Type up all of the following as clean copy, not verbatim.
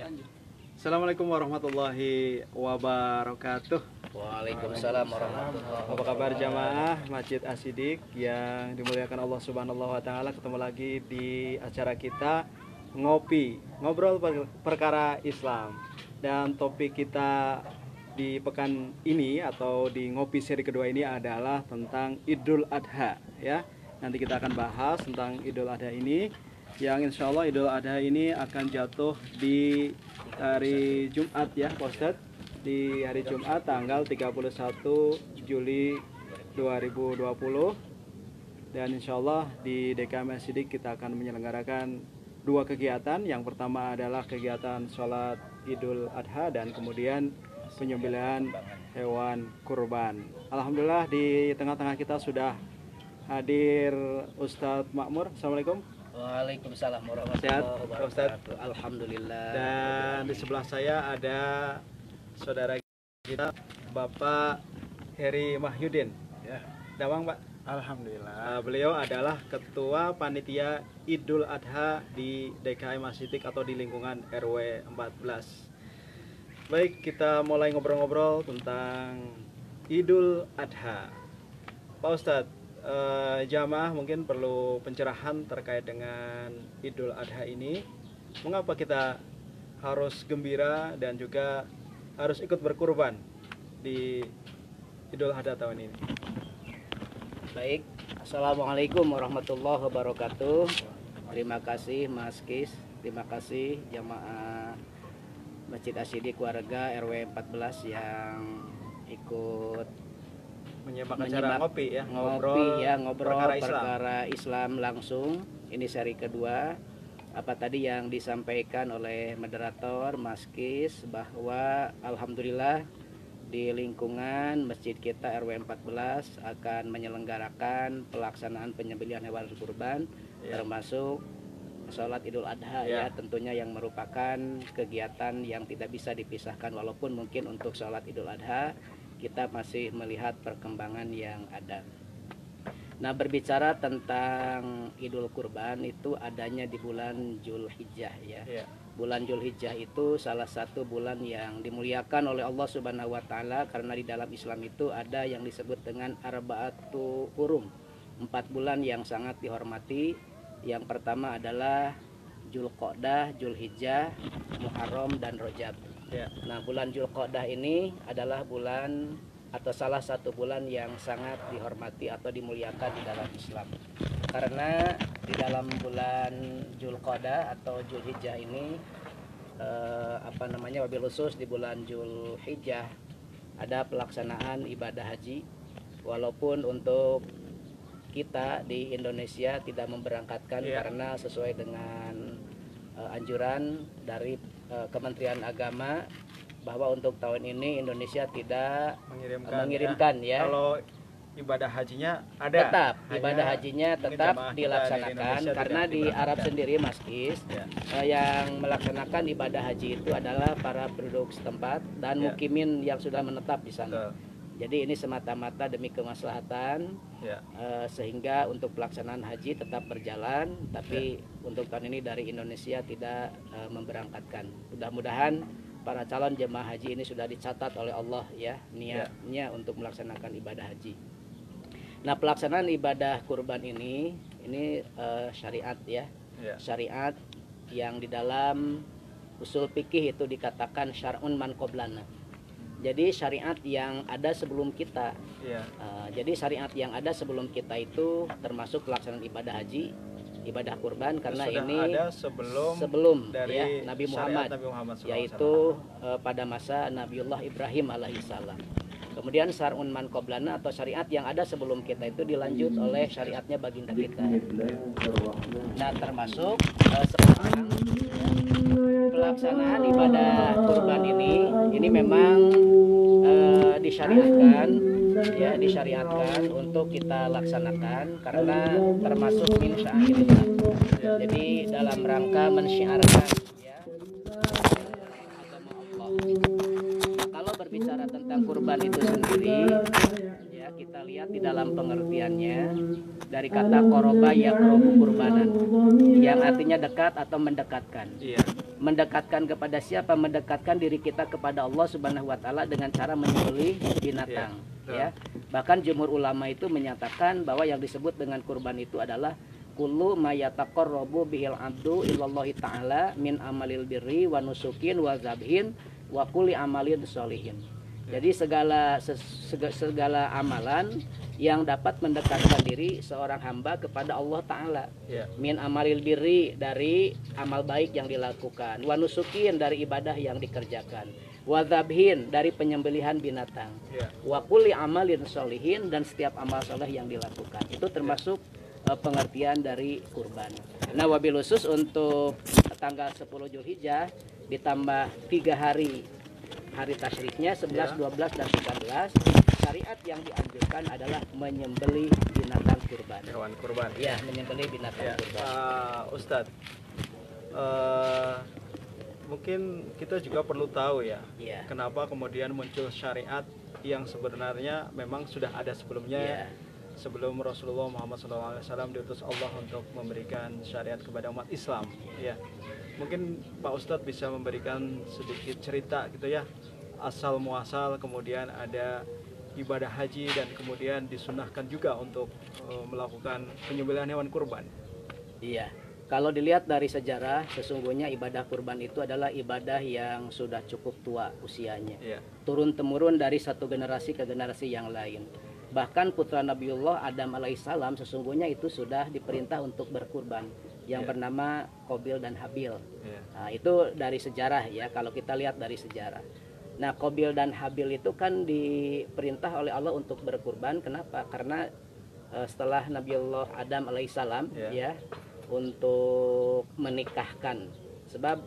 Ya. Assalamualaikum warahmatullahi wabarakatuh. Waalaikumsalam warahmatullahi wabarakatuh. Apa kabar jamaah Masjid As-Siddiq yang dimuliakan Allah Subhanahu wa taala? Ketemu lagi di acara kita ngobrol perkara Islam. Dan topik kita di pekan ini atau di ngopi seri kedua ini adalah tentang Idul Adha ya. Nanti kita akan bahas tentang Idul Adha ini, yang insya Allah Idul Adha ini akan jatuh di hari Jumat ya Pak Ustadz, di hari Jumat tanggal 31 Juli 2020. Dan insya Allah di DKM As-Siddiq kita akan menyelenggarakan dua kegiatan. Yang pertama adalah kegiatan sholat Idul Adha dan kemudian penyembelihan hewan kurban. Alhamdulillah di tengah-tengah kita sudah hadir Ustadz Makmur. Assalamualaikum. Waalaikumsalam warahmatullahi wabarakatuh. Alhamdulillah. Dan di sebelah saya ada saudara kita Bapak Heri Mahyudin. Ya. Damang Pak. Alhamdulillah. Beliau adalah Ketua Panitia Idul Adha di DKM As-Siddiq atau di lingkungan RW 14. Baik, kita mulai ngobrol-ngobrol tentang Idul Adha. Pak Ustadz, jamaah mungkin perlu pencerahan terkait dengan Idul Adha ini. Mengapa kita harus gembira dan juga harus ikut berkurban di Idul Adha tahun ini? Baik, assalamualaikum warahmatullahi wabarakatuh. Terima kasih Mas Kis, terima kasih jamaah Masjid As-Siddiq warga RW 14 yang ikut menyimak acara ngopi ya, ngobrol perkara Islam langsung. Ini seri kedua. Apa tadi yang disampaikan oleh moderator Mas Kis, bahwa alhamdulillah di lingkungan masjid kita RW 14 akan menyelenggarakan pelaksanaan penyembelihan hewan kurban ya, termasuk sholat Idul Adha ya, tentunya yang merupakan kegiatan yang tidak bisa dipisahkan, walaupun mungkin untuk sholat Idul Adha kita masih melihat perkembangan yang ada. Nah, berbicara tentang Idul Kurban itu adanya di bulan Zulhijjah ya. Bulan Zulhijjah itu salah satu bulan yang dimuliakan oleh Allah Subhanahu wa taala, karena di dalam Islam itu ada yang disebut dengan arba'atu hurum, 4 bulan yang sangat dihormati. Yang pertama adalah Zulqa'dah, Zulhijjah, Muharram dan Rajab. Nah, bulan Zulqa'dah ini adalah bulan atau salah satu bulan yang sangat dihormati atau dimuliakan di dalam Islam. Karena di dalam bulan Zulqa'dah atau Zulhijjah ini wabil khusus di bulan Zulhijjah ada pelaksanaan ibadah haji. Walaupun untuk kita di Indonesia tidak memberangkatkan karena sesuai dengan anjuran dari Kementerian Agama bahwa untuk tahun ini Indonesia tidak mengirimkan ya. Kalau ibadah hajinya ada, tetap ibadah hajinya tetap dilaksanakan, karena di Arab sendiri Mas Kis yang melaksanakan ibadah haji itu adalah para penduduk setempat dan mukimin yang sudah menetap di sana. Jadi ini semata-mata demi kemaslahatan sehingga untuk pelaksanaan haji tetap berjalan, tapi untuk tahun ini dari Indonesia tidak memberangkatkan. Mudah-mudahan para calon jemaah haji ini sudah dicatat oleh Allah ya niatnya untuk melaksanakan ibadah haji. Nah, pelaksanaan ibadah kurban ini syariat ya. Syariat yang di dalam usul fikih itu dikatakan syar'un man qoblana. Jadi syariat yang ada sebelum kita. Jadi syariat yang ada sebelum kita itu termasuk pelaksanaan ibadah haji, ibadah kurban, karena sudah ini ada sebelum dari Nabi Muhammad yaitu pada masa Nabiullah Ibrahim alaihissalam. Kemudian syar'un man qoblana atau syariat yang ada sebelum kita itu dilanjut oleh syariatnya baginda kita. Nah, termasuk sekarang pelaksanaan ibadah kurban ini memang disyariatkan untuk kita laksanakan karena termasuk min syairillah. Jadi dalam rangka mensyiarkan agama Allah. Nah, kalau berbicara tentang kurban itu sendiri ya, kita lihat di dalam pengertiannya dari kata qoroba yaqrobu kurbanan, yang artinya dekat atau mendekatkan. Mendekatkan kepada siapa? Mendekatkan diri kita kepada Allah Subhanahu wa taala dengan cara menyembelih binatang, ya. Bahkan jumhur ulama itu menyatakan bahwa yang disebut dengan kurban itu adalah kullu ma yataqarrabu bihil abdu ilallahi ta'ala min amalil birri wa nusukin wa zabhin wa kulli amalin sholihin. Jadi segala amalan yang dapat mendekatkan diri seorang hamba kepada Allah Ta'ala. Min amalil birri, dari amal baik yang dilakukan. Wa nusukin, dari ibadah yang dikerjakan. Wa zabhin, dari penyembelihan binatang. Wa kulli amalin sholihin, dan setiap amal soleh yang dilakukan. Itu termasuk pengertian dari kurban. Nah, wabil khusus untuk tanggal 10 Zulhijjah ditambah 3 hari tasyriknya 11, 12 dan 13, syariat yang dianjurkan adalah menyembelih binatang kurban. Hewan kurban. Ya, menyembelih binatang kurban. Ustadz, mungkin kita juga perlu tahu ya, kenapa kemudian muncul syariat yang sebenarnya memang sudah ada sebelumnya. Sebelum Rasulullah Muhammad SAW diutus Allah untuk memberikan syariat kepada umat Islam, ya. Mungkin Pak Ustadz bisa memberikan sedikit cerita gitu ya, asal muasal, kemudian ada ibadah haji dan kemudian disunahkan juga untuk melakukan penyembelihan hewan kurban. Iya, kalau dilihat dari sejarah, sesungguhnya ibadah kurban itu adalah ibadah yang sudah cukup tua usianya, turun temurun dari satu generasi ke generasi yang lain. Bahkan putra Nabiullah Adam alaihissalam sesungguhnya itu sudah diperintah untuk berkurban, yang bernama Qabil dan Habil. Nah, itu dari sejarah ya, kalau kita lihat dari sejarah. Nah, Qabil dan Habil itu kan diperintah oleh Allah untuk berkurban. Kenapa? Karena setelah Nabiullah Adam alaihissalam ya, untuk menikahkan, sebab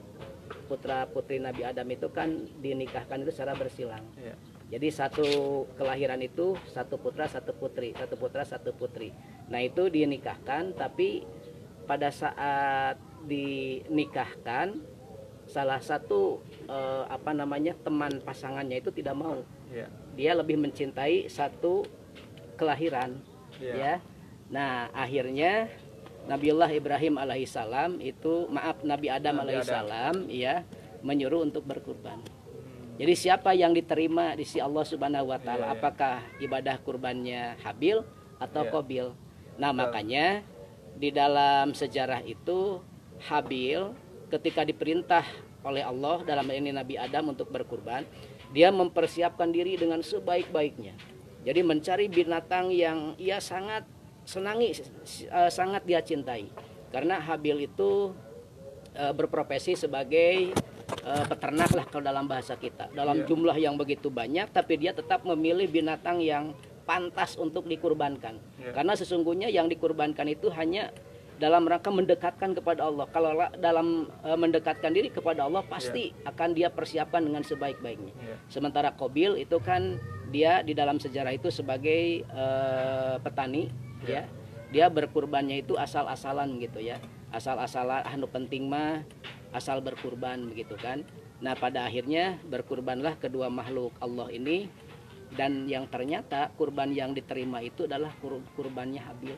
putra putri Nabi Adam itu kan dinikahkan itu secara bersilang. Jadi satu kelahiran itu satu putra satu putri, satu putra satu putri. Nah, itu dinikahkan, tapi pada saat dinikahkan salah satu teman pasangannya itu tidak mau. Dia lebih mencintai satu kelahiran, ya. Nah, akhirnya Nabiullah Ibrahim alaihissalam itu, Nabi Adam alaihissalam ya, menyuruh untuk berkurban. Jadi siapa yang diterima di sisi Allah Subhanahu wa taala? Apakah ibadah kurbannya Habil atau Qabil? Nah, makanya di dalam sejarah itu Habil ketika diperintah oleh Allah, dalam ini Nabi Adam, untuk berkurban, dia mempersiapkan diri dengan sebaik-baiknya. Jadi mencari binatang yang ia sangat senangi, sangat dia cintai. Karena Habil itu berprofesi sebagai peternak lah kalau dalam bahasa kita, dalam jumlah yang begitu banyak, tapi dia tetap memilih binatang yang pantas untuk dikurbankan. Karena sesungguhnya yang dikurbankan itu hanya dalam rangka mendekatkan kepada Allah. Kalau dalam mendekatkan diri kepada Allah, pasti akan dia persiapkan dengan sebaik-baiknya. Sementara Qabil itu kan dia di dalam sejarah itu sebagai petani, ya. Dia berkurbannya itu asal-asalan gitu ya. Asal-asalan, anu penting mah asal berkurban begitu kan. Nah, pada akhirnya berkurbanlah kedua makhluk Allah ini, dan yang ternyata kurban yang diterima itu adalah kurbannya Habil.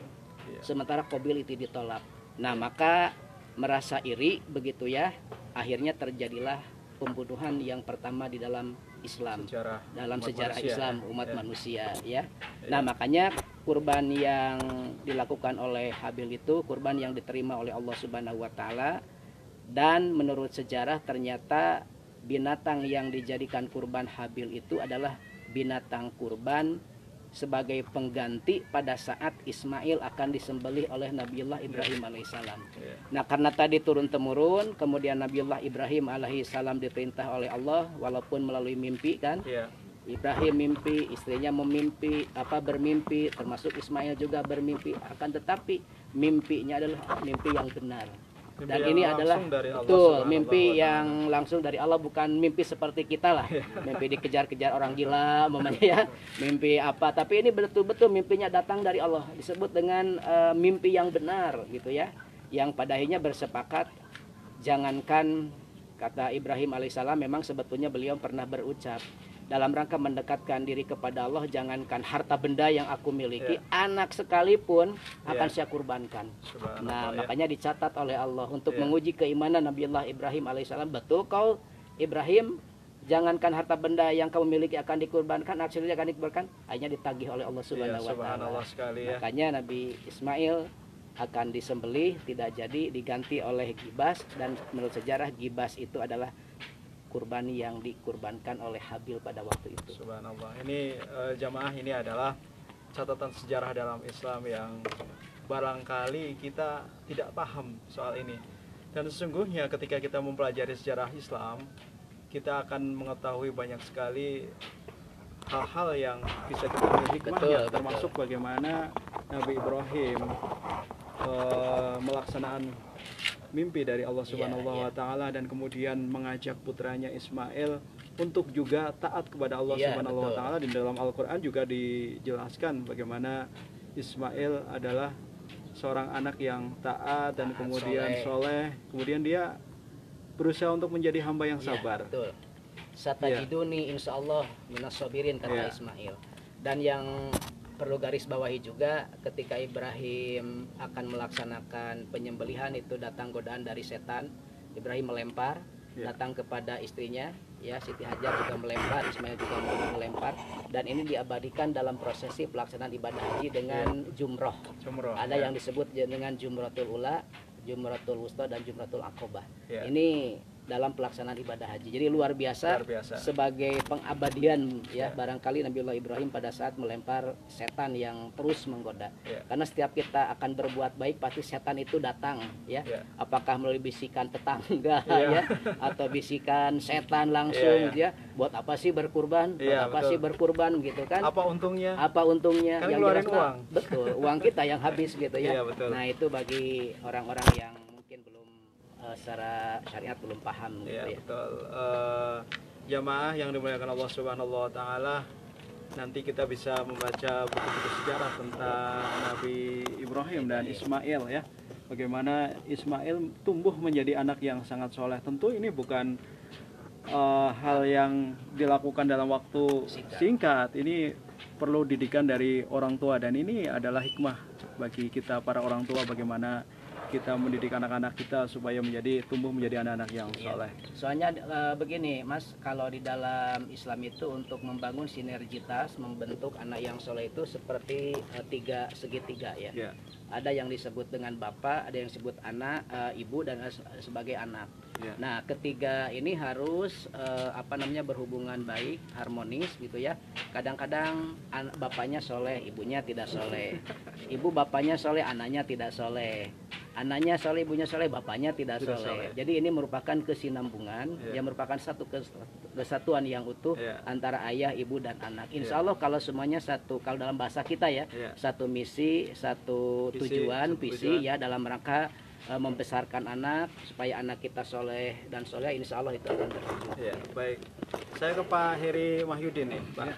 Sementara Qabil itu ditolak. Nah, maka merasa iri begitu ya, akhirnya terjadilah pembunuhan yang pertama di dalam Islam, dalam sejarah Islam umat manusia ya. Nah, makanya kurban yang dilakukan oleh Habil itu kurban yang diterima oleh Allah Subhanahu wa taala, dan menurut sejarah ternyata binatang yang dijadikan kurban Habil itu adalah binatang kurban sebagai pengganti pada saat Ismail akan disembelih oleh Nabiullah Ibrahim alaihissalam. Nah, karena tadi turun temurun, kemudian Nabiullah Ibrahim alaihissalam diperintah oleh Allah walaupun melalui mimpi kan. Ibrahim mimpi, istrinya bermimpi, termasuk Ismail juga bermimpi, akan tetapi mimpinya adalah mimpi yang benar. Dan ini adalah betul mimpi yang langsung dari Allah, bukan mimpi seperti kita lah, mimpi dikejar-kejar orang gila mamanya ya, mimpi apa, tapi ini betul-betul mimpinya datang dari Allah, disebut dengan mimpi yang benar gitu ya, yang pada akhirnya bersepakat. Jangankan kata Ibrahim alaihissalam, memang sebetulnya beliau pernah berucap, dalam rangka mendekatkan diri kepada Allah, jangankan harta benda yang aku miliki, anak sekalipun akan saya kurbankan. Nah, makanya dicatat oleh Allah untuk menguji keimanan Nabiullah Ibrahim alaihissalam. Betul kau Ibrahim, jangankan harta benda yang kamu miliki akan dikurbankan, akhirnya akan dikurbankan, akhirnya ditagih oleh Allah Subhanahu wa taala. Makanya Nabi Ismail akan disembelih, tidak jadi, diganti oleh gibas, dan menurut sejarah gibas itu adalah kurbani yang dikurbankan oleh Habil pada waktu itu. Subhanallah. Ini jamaah, ini adalah catatan sejarah dalam Islam yang barangkali kita tidak paham soal ini. Dan sesungguhnya ketika kita mempelajari sejarah Islam, kita akan mengetahui banyak sekali hal-hal yang bisa kita ambil hikmahnya, termasuk bagaimana Nabi Ibrahim melaksanakan mimpi dari Allah Subhanahu wa taala, dan kemudian mengajak putranya Ismail untuk juga taat kepada Allah Subhanahu wa taala. Di dalam Al-Qur'an juga dijelaskan bagaimana Ismail adalah seorang anak yang taat dan kemudian soleh. Kemudian dia berusaha untuk menjadi hamba yang sabar. Satajiduni insyaallah minas sabirin, kata Ismail. Dan yang perlu garis bawahi juga, ketika Ibrahim akan melaksanakan penyembelihan itu datang godaan dari setan. Ibrahim melempar, datang kepada istrinya, ya Siti Hajar juga melempar, Ismail juga melempar, dan ini diabadikan dalam prosesi pelaksanaan ibadah haji dengan jumroh. Ada yang disebut dengan jumratul ula, jumratul wusta, dan jumratul aqobah. Ini dalam pelaksanaan ibadah haji. Jadi luar biasa. Sebagai pengabadian barangkali Nabiullah Ibrahim pada saat melempar setan yang terus menggoda. Karena setiap kita akan berbuat baik pasti setan itu datang apakah melalui bisikan tetangga atau bisikan setan langsung buat apa sih berkurban? Buat apa sih berkurban gitu kan? Apa untungnya? Kan yang jelas uang. Betul, uang kita yang habis gitu ya. Nah, itu bagi orang-orang yang mungkin belum secara syariat belum paham gitu ya. Betul. Jamaah yang dimuliakan Allah Subhanahu wa taala, nanti kita bisa membaca buku-buku sejarah tentang Nabi Ibrahim dan Ismail ya. Bagaimana Ismail tumbuh menjadi anak yang sangat soleh. Tentu ini bukan hal yang dilakukan dalam waktu singkat. Ini perlu didikan dari orang tua, dan ini adalah hikmah bagi kita para orang tua, bagaimana kita mendidik anak-anak kita supaya tumbuh menjadi anak-anak yang soleh. Soalnya begini Mas, kalau di dalam Islam itu untuk membangun sinergitas, membentuk anak yang soleh itu seperti segitiga ya. Ada yang disebut dengan bapak, ada yang disebut anak, ibu, dan sebagai anak. Nah, ketiga ini harus berhubungan baik, harmonis gitu ya. Kadang-kadang bapaknya soleh, ibunya tidak soleh. Ibu bapaknya soleh, anaknya tidak soleh. Anaknya soleh, ibunya soleh, bapaknya tidak soleh. Jadi ini merupakan kesinambungan, yang merupakan satu kesatuan yang utuh antara ayah, ibu, dan anak. Insya Allah kalau semuanya satu, kalau dalam bahasa kita satu misi, satu tujuan, visi ya, dalam rangka membesarkan anak supaya anak kita soleh dan soleh, insya Allah itu akan terwujud. Baik, saya ke Pak Heri Mahyudin nih, Pak.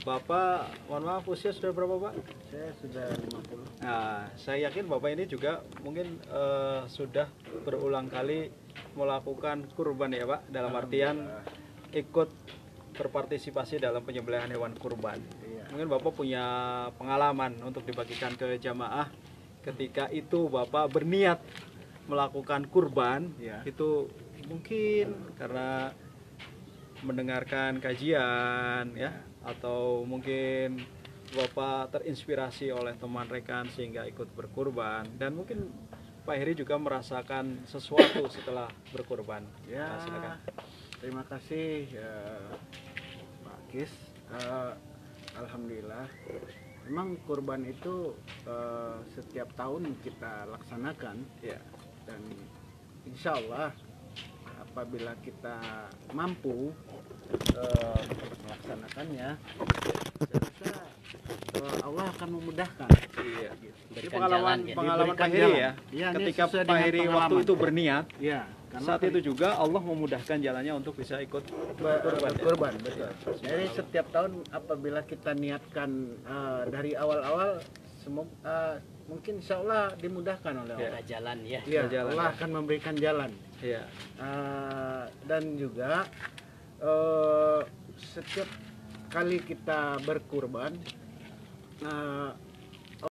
Bapak, mohon maaf, usia sudah berapa Pak? Saya sudah 50. Nah, saya yakin Bapak ini juga mungkin sudah berulang kali melakukan kurban ya Pak, dalam artian ikut berpartisipasi dalam penyembelihan hewan kurban. Mungkin Bapak punya pengalaman untuk dibagikan ke jamaah ketika itu Bapak berniat melakukan kurban, itu mungkin karena mendengarkan kajian atau mungkin Bapak terinspirasi oleh teman rekan sehingga ikut berkurban, dan mungkin Pak Heri juga merasakan sesuatu setelah berkurban. Silakan. Terima kasih Pak Kis. Alhamdulillah, memang kurban itu setiap tahun kita laksanakan dan insya Allah apabila kita mampu melaksanakannya, saya rasa Allah akan memudahkan. Jadi pengalaman Pak Heri ketika Pak Heri waktu itu berniat, saat itu juga Allah memudahkan jalannya untuk bisa ikut berkurban. Betul. Jadi setiap tahun apabila kita niatkan dari awal-awal, mungkin insya Allah dimudahkan oleh Allah. Jalan ya. Allah akan memberikan jalan. Dan juga setiap kali kita berkurban